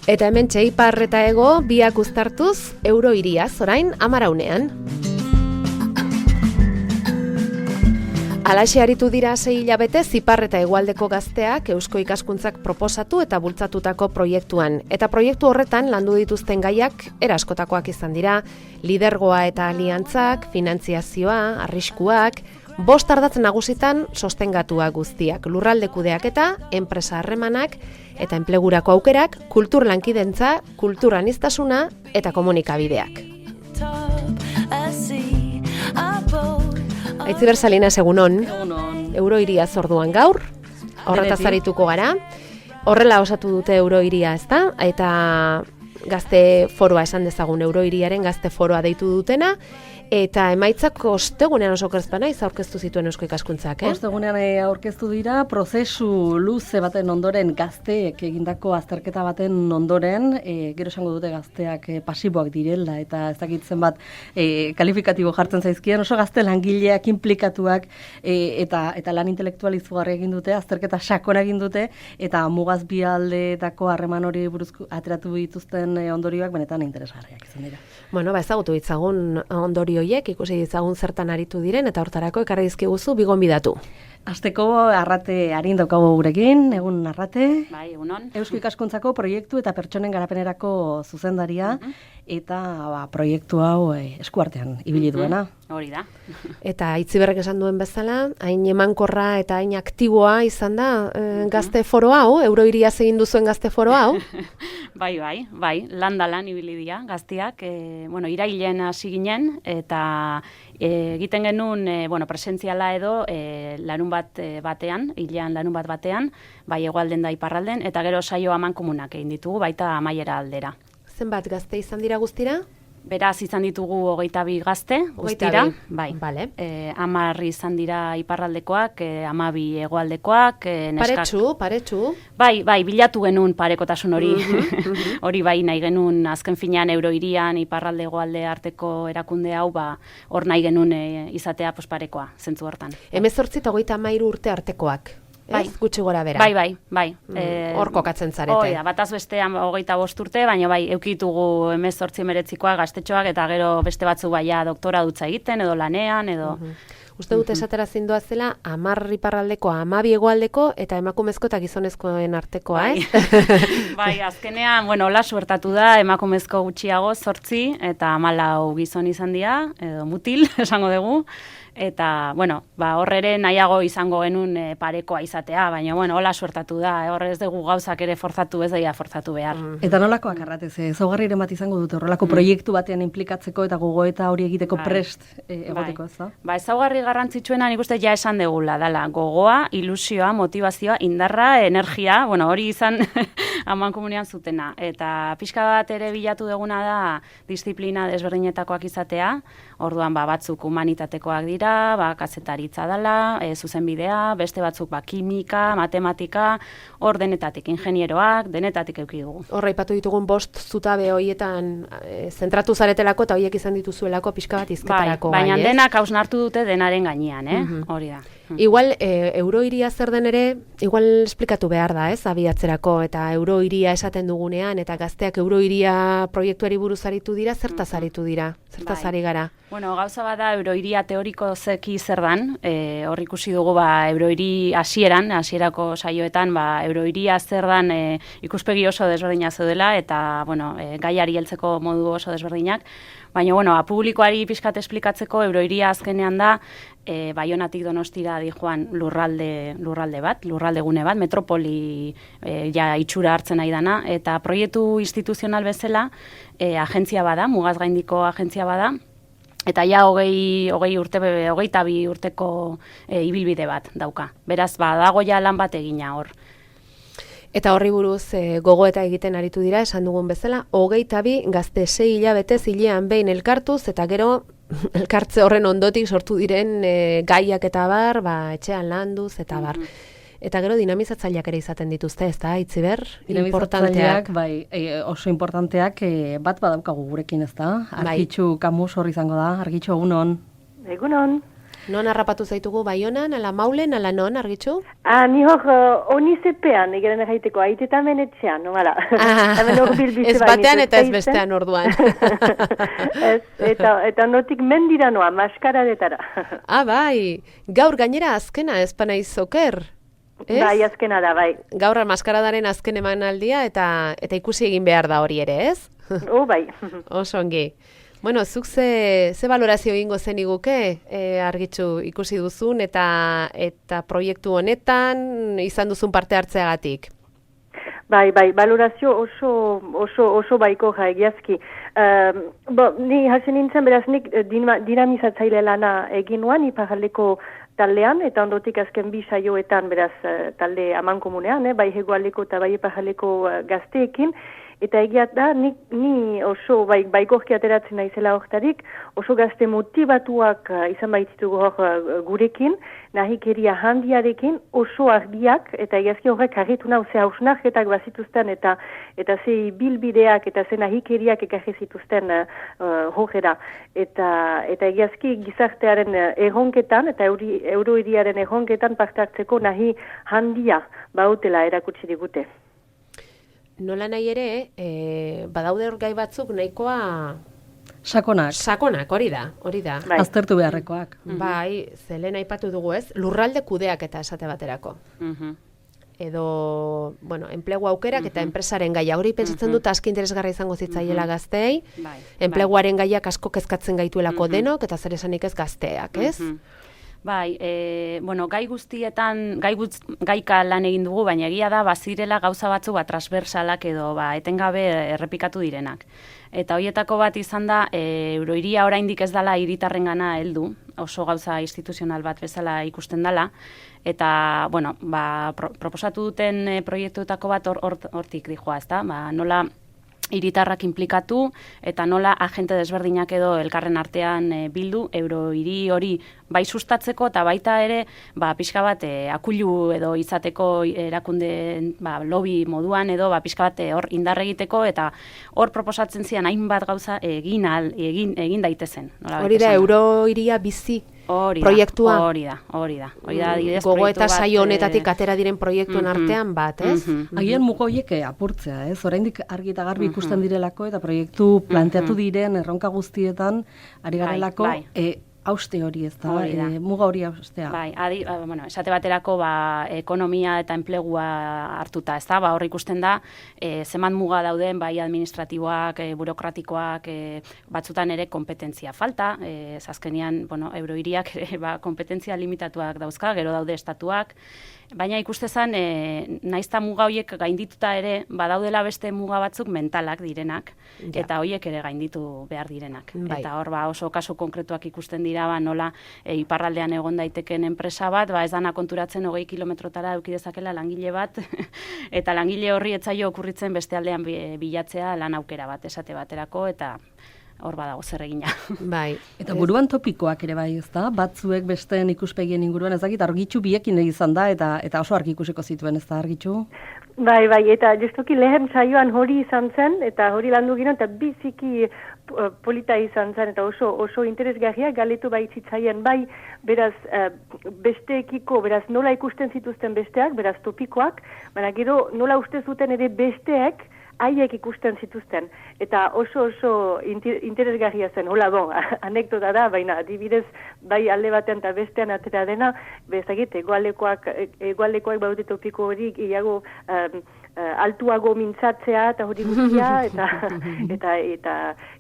Eta hemen Ipar eta Hego biak uztartuz euro hiriaz orain Amaraunean. Alaxe aritu dira 6 hilabete Ipar eta Hegoaldeko gazteak Eusko Ikaskuntzak proposatu eta bultzatutako proiektuan. Eta proiektu horretan landu dituzten gaiak era askotakoak izan dira, lidergoa eta aliantzak, finantziazioa, arriskuak, 5 ardatz nagusitan sostengatuak guztiak, lurralde kudeaketa, enpresa harremanak eta enplegurako aukerak, kultur lankidentza, kultur aniztasuna eta komunikabideak. Aitziber Salinas, egunon. Euro hiriaz orduan gaur, horretaz arituko gara. Horrela osatu dute euro hiria, ezta? Eta gazte foroa esan dezagun, euro hiriaren gazte foroa deitu dutena. Eta emaitzak ostegunean oso okertzpana aurkeztu zituen Eusko Ikaskuntzak, Ostegunean aurkeztu dira, prozesu luze baten ondoren, gazteek egindako azterketa baten ondoren, gero esango dute gazteak pasiboak direla, eta ez dakitzen bat kalifikatibo jartzen zaizkien, oso gazte langileak inplikatuak, eta lan intelektualizugarri egin dute, azterketa sakona egin dute, eta mugaz bi aldeetako harreman hori buruzko ateratu dituzten ondorioak benetan interesgarriak izan dira. Bueno, ezagutu ditzagun ondorioiek, ikusi ditzagun zertan aritu diren, eta hortarako ekarri dizkiguzu bi gonbidatu. Hasteko Arrate Arin daukagu gurekin, egun Arrate. Bai, egunon. Eusko Ikaskuntzako proiektu eta pertsonen garapenerako zuzendaria, eta proiektu hau eskuartean ibili duena. Hori da. Eta Aitziberrek esan duen bezala, hain emankorra eta hain aktiboa izan da gazte foro hau, euro hiriaz egin duzuen gazte foro hau. Bai, lan ibili dira gaztiak, irailean hasi ginen, eta egiten genuen, presentziala edo larun batean, hilean larun batean, bai hegoalden da iparralden, eta gero saio amankomunak egin ditugu, baita amaiera aldera. Zenbat gazte izan dira guztira? Beraz izan ditugu 22 gazte guztira, bai. Vale. 10 izan dira iparraldekoak, 12 hegoaldekoak, neskak. Paretsu. Bai, bilatu genuen parekotasun hori. Hori bai nahi genuen azken finean euro hirian iparralde hegoalde arteko erakunde hau, hor nahi genuen izatea parekoa, zentzu hortan. 18 eta 33 urte artekoak. Bai. Gutxi gora bera. Bai. Hor kokatzen zarete. Hoi da, bataz bestean 25 urte, baina bai, eukitugu 18-19koak gaztetxoak, eta gero beste batzu baia doktora dutza egiten, edo lanean, edo... Uste dut esatera zindoa zela, 10 iparraldeko, 12 hegoaldeko, eta emakumezko eta gizonezkoen artekoa, Bai, azkenean, hola suertatu da, emakumezko gutxiago 8, eta 14 gizon izan dira, edo mutil, esango dugu. Eta, horre nahiago izango genuen parekoa izatea, baina, hola suertatu da, horre ez dugu gauzak ere forzatu, ez daia forzatu behar. Eta nolakoak arratez, ezaugarriren bat izango dute horrelako proiektu batean inplikatzeko eta gogoeta hori egiteko prest egoteko, ez da? Ezaugarri garrantzitsuena nik uste ja esan degula, dala, gogoa, ilusioa, motivazioa, indarra, energia, hori izan amankomunean zutena. Eta pixka bat ere bilatu deguna da disiplina desberdinetakoak izatea, orduan batzuk humanitatekoak dira, kazetaritza dela, zuzenbidea, beste batzuk kimika, matematika, hor denetatik, ingenieroak, denetatik eduki dugu. Horra ipatu ditugun 5 zutabe horietan zentratu zaretelako eta horiek izan dituzuelako pixka bat izketarako. Baina denak hausnartu dute denaren gainean, hori da. Igual, euro hiria zer den ere, igual esplikatu behar da, abiatzerako, eta euro hiria esaten dugunean, eta gazteak euro hiria proiektuari buruz aritu dira, zertaz aritu dira, zertaz ari gara. Gauza bada euro hiria teoriko zeki zer dan, hor ikusi dugu euro hiri hasierako saioetan, euro hiria zer dan ikuspegi oso desberdina zeudela, eta gaiari heltzeko modu oso desberdinak, baina publikoari pixkat esplikatzeko euro hiria azkenean da, Baionatik Donostira dijoan lurralde gune bat, metropoli itxura hartzen nahi dana, eta proiektu instituzional bezala agentzia bada, mugaz gaindiko agentzia bada, eta ja 22 urteko ibilbide bat dauka. Beraz, dago ja lan bat egina hor. Eta horri buruz gogoeta egiten aritu dira, esan dugun bezala, 22 gazte 6 hilabetez hilean behin elkartuz, eta gero elkartze horren ondotik sortu diren gaiak eta bar, etxean landuz eta bar. Eta gero dinamizatzaileak ere izaten dituzte, ez da, Aitziber? Dinamizatzaileak, oso importanteak, bat badaukagu gurekin, ez da? Argitxu Kamus hor izango da, Argitxu, egunon. Egunon. Non harrapatu zaitugu Baionan, ala Maulen, ala non, Argitxu? Ni hor onizepean, egaren erraiteko, aitetan etxean, no, ala. Ez batean eta ez bestean orduan. Eta notik mendira noa, maskaradetara. Bai, gaur gainera azkena, ez panaiz oker? Ez? Bai, azkena da, bai. Gaur maskaradaren azken emanaldia eta ikusi egin behar da hori ere, ez? Bai. Oso ongi. Bueno, zuk ze valorazio egingo zen iguke, Argitxu, ikusi duzun eta proiektu honetan izan duzun parte hartzeagatik? Bai, valorazio oso baiko egiazki. Ni hasi nintzen, beraz, nik dinamizatzaile lana egin nuan, iparraldeko taldean, eta ondotik azken 2 saioetan, beraz, talde amankomunean, bai hegoaldeko eta bai iparraldeko gazteekin, eta egia da, ni oso baikorki ateratzen naizela hortarik, oso gazte motivatuak izan baititugu hor gurekin, nahikeria handiarekin, oso argiak, eta egiazki horrek harritu nau ze hausnarketak bazituzten, eta ze bilbideak, eta ze nahikeriak ekarri zituzten horrela. Eta egiazki gizartearen erronketan, eta euroiriaren erronketan parte hartzeko nahi handia bautela erakutsi digute. Nola nahi ere, badaude hor gai batzuk nahikoa... Sakonak, hori da. Bai. Aztertu beharrekoak. Bai, zelen aipatu dugu ez, lurralde kudeak eta esate baterako. Edo, enplegu aukerak eta enpresaren gaia. Hori pentsatzen dut aski interesgarra izango zitzaiela gazteei, enpleguaren gaiak asko kezkatzen gaituelako denok, eta zer esanik ez gazteak, ez? Bai, gai guztietan, gaika lan egin dugu, baina egia da, bazirela gauza batzu transversalak edo etengabe errepikatu direnak. Eta horietako bat izan da, euroiria oraindik ez dela hiritarrengana heldu, oso gauza instituzional bat bezala ikusten dela, eta, proposatu duten proiektuetako bat hortik dijoa, ezta? Nola hiritarrak inplikatu eta nola agente desberdinak edo elkarren artean bildu, eurohiri hori bai sustatzeko eta baita ere pixka bat akulu edo izateko erakunde lobby moduan edo pixka bat hor indar egiteko eta hor proposatzen zian hainbat gauza egin daitezen. Hori da eurohiria bizi proiektua? Hori da. Gogo eta saio honetatik atera diren proiektuen artean bat, ez? Agian mugo horiek apurtzea, ez? Oraindik argi eta garbi ikusten direlako eta proiektu planteatu diren erronka guztietan ari garelako hauste hori, ez da? Muga hori haustea. Bai, esate baterako ekonomia eta enplegua hartuta, ez da? Hor ikusten da, zeman muga dauden, bai administratiboak, burokratikoak, batzutan ere kompetentzia falta, azkenean, eurohiriak kompetentzia limitatuak dauzka, gero daude estatuak, baina ikustezan, naizta muga horiek gaindituta ere, badaudela beste muga batzuk mentalak direnak, eta horiek ere gainditu behar direnak. Eta hor oso kasu konkretuak ikusten dira, nola iparraldean egon daiteken enpresa bat, ez dana konturatzen 20 kilometrotara eduki dezakela langile bat, eta langile horri etzaio okurritzen beste aldean bilatzea lan aukera bat, esate baterako, eta hor badago zer egina. Bai. Eta buruan topikoak ere bai, ez da? Batzuek besteen ikuspegien inguruan ez dakit, Argitxu biekin izan da, eta oso argi ikusiko zituen, ez da, Argitxu? Bai, eta justuki lehen saioan hori izan zen, eta hori landu ginen, eta biziki polita izan zen, eta oso interesgarria galetu baitzitzaien, bai, beraz, besteekiko, beraz, nola ikusten zituzten besteak, beraz, topikoak, baina gero nola uste zuten ere besteek, haiek ikusten zituzten, eta oso interesgarria zen, hola anekdota da, baina adibidez, bai alde batean eta bestean atera dena, bezagit, egoaldekoak baute topiko hori, gehiago altuago mintzatzea eta hori guztia,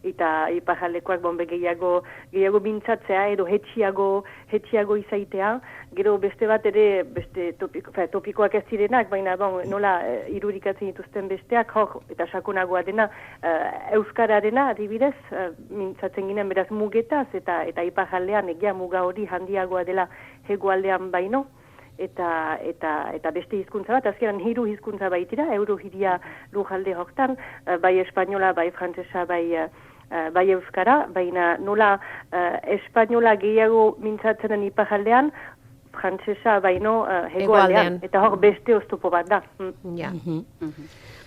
eta iparraldekoak gehiago mintzatzea, edo hetxiago izaitea, gero beste bat ere, beste topikoak ez zirenak, baina nola irudikatzen dituzten besteak, eta sakonagoa dena, euskararena adibidez, mintzatzen ginen beraz mugetaz, eta iparraldean egia muga hori handiagoa dela hegoaldean baino, eta beste hizkuntza bat, azkenan 3 hizkuntza baitira, eurohiria lujalde hortan, bai espainola, bai frantsesa, bai euskara, baina nola espainola gehiago mintzatzen den iparraldean, frantsesa baino hegoaldean. Eta hor beste oztopo bat da. Ja.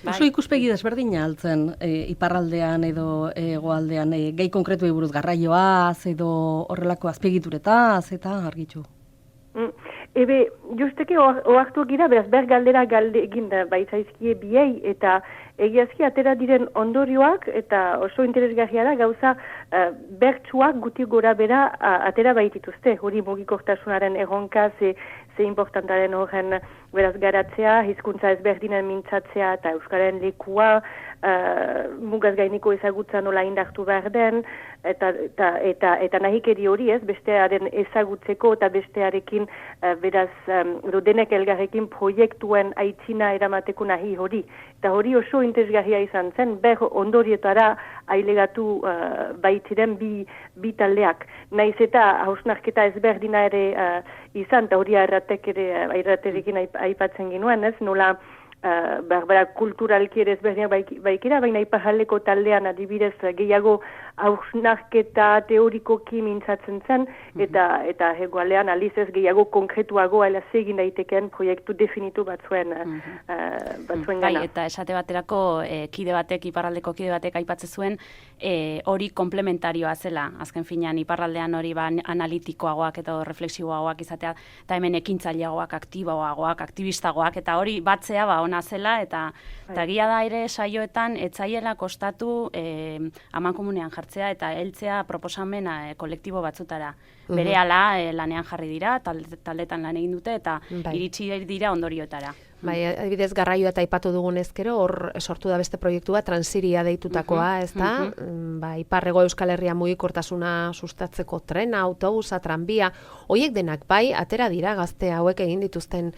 Oso ikuspegi desberdina altzen, iparraldean edo hegoaldean, gai konkretuei buruz garraioaz edo horrelako azpiegituretaz eta argitxu. Ebe, justeke oartu gira, beraz, galdera egin baitzaizkie biei, eta egiazki atera diren ondorioak, eta oso interesgarria da, gauza bertsuak guti gora bera atera baitituzte. Hori mugikortasunaren erronka, ze importantaren horren beraz garatzea, hizkuntza ezberdinen mintzatzea, eta euskaren lekua, mugaz gainiko ezagutza nola indartu behar den, eta nahikeri hori ez, bestearen ezagutzeko eta bestearekin beraz denek elgarrekin proiektuen aitzina eramateko nahi hori. Eta hori oso interesgarria izan zen, ber ondorietara ailegatu baitiren bi taldeak. Naiz eta hausnarketa ezberdina ere izan, eta hori erraterekin aipatzen ginuen, ez, nola berbera kulturalki ere ezberdinak baikira, baina iparraldeko taldean adibidez gehiago hausnarketa teorikoki mintzatzen zen, eta hegoalean aliz ez gehiago konkretuago ala zegin daiteken proiektu definitu batzuen gana. Bai, eta esate baterako iparraldeko kide batek aipatzen zuen hori komplementarioa zela. Azken finean iparraldean hori analitikoagoak eta reflexiboagoak izatea, eta hemen ekintzaileagoak, aktiboagoak, aktibistagoak, eta hori batzea ona zela, eta egia da ere saioetan etzaiela kostatu amankomunean jartzea eta heltzea proposamena kolektibo batzutara. Berehala lanean jarri dira, taldetan lan egin dute, eta iritsi dira ondorioetara. Bai, adibidez garraioa eta aipatu dugun ezkero, hor sortu da beste proiektua, Transiria deitutakoa, ez da? Iparrego Euskal Herria mugikortasuna sustatzeko trena, autobusa, tranbia, hoiek denak bai, atera dira gazte hauek egin dituzten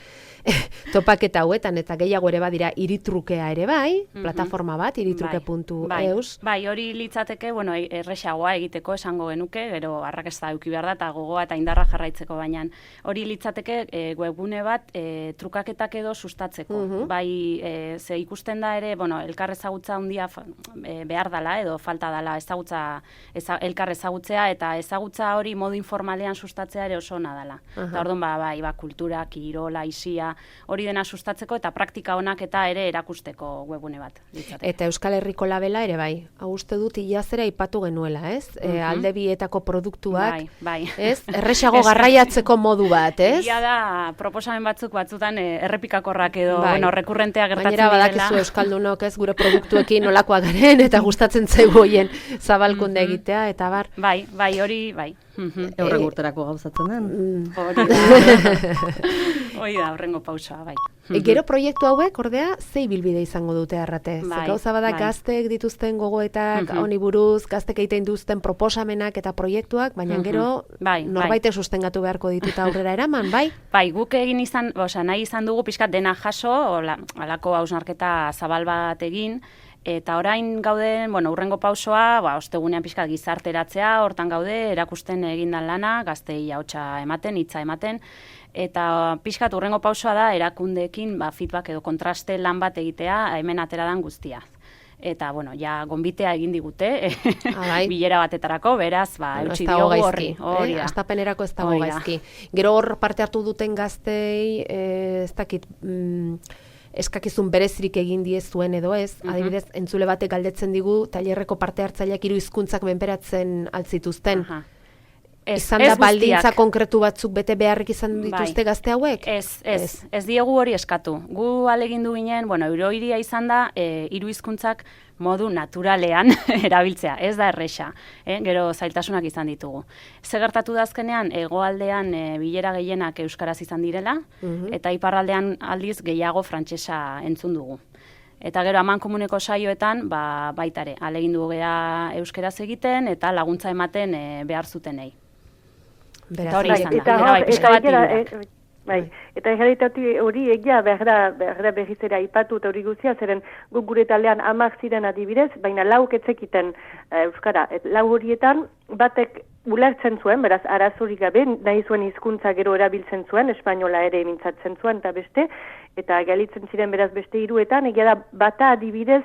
topaketa hauetan, eta gehiago ere badira iritrukea ere bai, plataforma bat, iritruke.eus. Bai, hori litzateke, erresagoa egiteko esango genuke, gero arrakasta eduki behar da, eta gogoa eta indarra jarraitzeko, baina hori litzateke webgune bat trukaketak edo sustatzeko. Bai, ze ikusten da ere, elkar ezagutza handia behar dala edo falta dala elkar ezagutzea, eta ezagutza hori modu informalean sustatzea ere oso ona dala. Eta orduan, bai, kultura, kirola, isia, hori dena sustatzeko eta praktika onak eta ere erakusteko webgune bat. Eta Euskal Herriko labela ere bai, hau uste dut ilazera aipatu genuela, ez? Alde bietako produktuak, ez? Erresago garraiatzeko modu bat, ez? Ia da, proposamen batzutan errepikakorrak edo, rekurrentea gertatzen direla. Baina badakizu Euskaldunok, ez, gure produktuekin nolakoak garen, eta gustatzen zaigu hoien zabalkunde egitea, eta bar. Bai, hori, bai. Eurren urterako gauzatzen den. Hori da, horrengo pausoa, bai. Gero proiektu hauek, ordea, zei bilbide izango dute arrate? Gauza bada gaztek dituzten gogoetak, honi buruz, gaztek egiten duzten proposamenak eta proiektuak, baina gero norbaitek sustengatu beharko dituta aurrera eraman, bai? Bai, guk egin nahi izan dugu pixkat dena jaso, halako hausnarketa zabal bat egin, eta orain gauden, urrengo pausoa, ostegunean pixkat gizarteratzea, hortan gaude, erakusten egindan lana, gaztei ahotsa ematen, hitza ematen, eta pixkat urrengo pausoa da erakundeekin feedback edo kontraste lan bat egitea hemen ateradan guztia. Eta, ja, gonbitea egin digute, bilera batetarako, beraz, eutsi diogu horri. Astapenerako ez dago gaizki. Gero hor parte hartu duten gaztei, ez dakit, eskakizun berezirik egin diezuen edo ez, adibidez, entzule batek galdetzen digu, tailerreko parte hartzaileak 3 hizkuntzak menperatzen altzituzten. Izan da baldintza konkretu batzuk bete beharrik izan dituzte gazte hauek? Ez diegu hori eskatu. Gu alegindu ginen, euroiria izan da, 3 hizkuntzak modu naturalean erabiltzea, ez da erresa, gero zailtasunak izan ditugu. Ze gertatu da azkenean, hegoaldean bilera gehienak euskaraz izan direla, eta iparraldean aldiz gehiago frantsesa entzun dugu. Eta gero amankomuneko saioetan, baitare, alegindu gea euskeraz egiten, eta laguntza ematen behar zutenei. Eta hori izan da, eta errealitate hori egia behar da berriz ere aipatu eta hori guztia, zeren gure taldean 10 ziren adibidez, baina 4 etzekiten euskara. 4 horietan batek ulertzen zuen, beraz arazorik gabe, nahi zuen hizkuntza gero erabiltzen zuen, espainola ere mintzatzen zuen eta beste, eta galitzen ziren beraz beste 3etan, egia da bata adibidez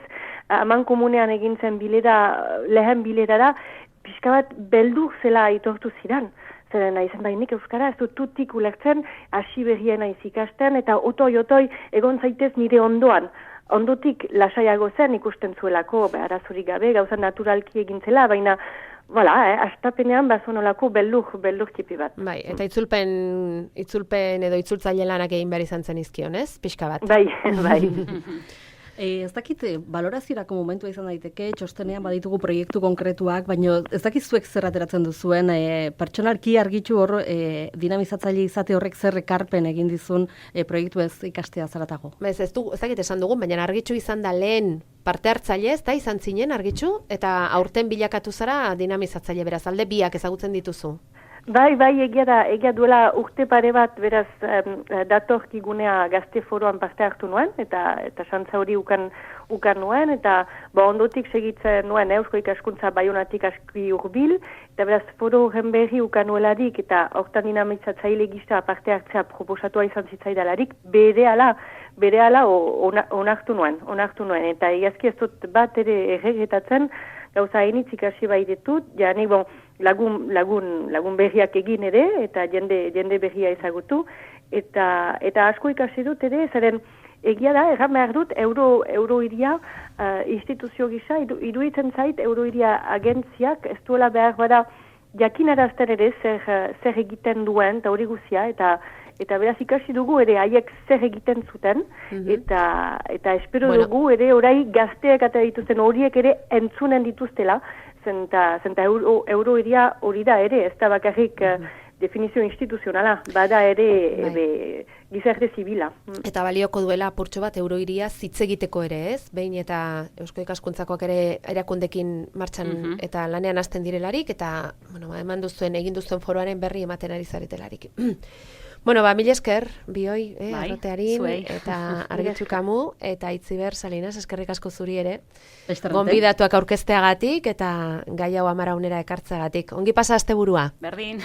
amankomunean egin zen lehen bilerara, pixka bat beldur zela aitortu ziren. zeren naizen bainik euskara, ez dut tutik ulertzen, hasi berrien naiz ikasten, eta otoi egon zaitez nire ondoan. Ondotik lasaiago zen ikusten zuelako, arazorik gabe, gauza naturalki egintzela, baina astapenean bazonolako beldur tipi bat. Bai, eta itzulpen edo itzultzaile lanak egin behar izan zen izkion, ez? Pixka bat. Bai. Ez dakit, baloraziorako momentua izan daiteke, txostenean baditugu proiektu konkretuak, baina ez dakit zuek zer ateratzen duzuen, pertsonalki argitu hor dinamizatzaile izate horrek zer ekarpen egin dizun proiektu ez ikastea zaratago. Ez dakit esan dugun, baina argitxu izan da lehen parte hartzaile, ez da izan zinen argitxu, eta aurten bilakatu zara dinamizatzaile, beraz, alde biak ezagutzen dituzu. Bai, egia duela urte pare bat, beraz, datorkigunea gazte foroan parte hartu nuen, eta santza hori ukan nuen, eta ondotik segitzen nuen Eusko Ikaskuntza Baionatik aski hurbil, eta beraz, foro horren berri ukan nuelarik, eta hortan dinamizatzaile gisa parte hartzea proposatua izan zitzaidalarik, berehala onartu nuen, eta egiazki ez dut bat ere erregetatzen, gauza hainitz ikasi bai ditut, ja nik lagun berriak egin ere, eta jende berria ezagutu, eta asko ikasi dut ere, zeren egia da, erran behar dut, euroiria instituzio gisa, iruditzen zait, euroiria agentziak, ez duela behar bada, jakinarazten ere zer egiten duen, eta hori guzia, eta beraz ikasi dugu ere haiek zer egiten zuten, eta espero dugu ere orai gazteak eta dituzten horiek ere entzunen dituztela, zenta euroiria hori da ere, ez da bakarrik definizio instituzionala, bada ere gizarte zibila. Eta balioko duela apurtxo bat euroiria hitz egiteko ere, ez? Behin eta Eusko Ikaskuntzakoak ere erakundekin martxan eta lanean hasten direlarik, eta egin duzuen foroaren berri ematen ari zaretelarik. Mila esker, bioi, arrotearin, eta Argitxu Kamu, eta Itziber Salinas, eskerrik asko zuri ere. Gonbidatuak aurkezteagatik, eta gai hau 10 ekartzeagatik. Ongi pasa asteburua. Berdin.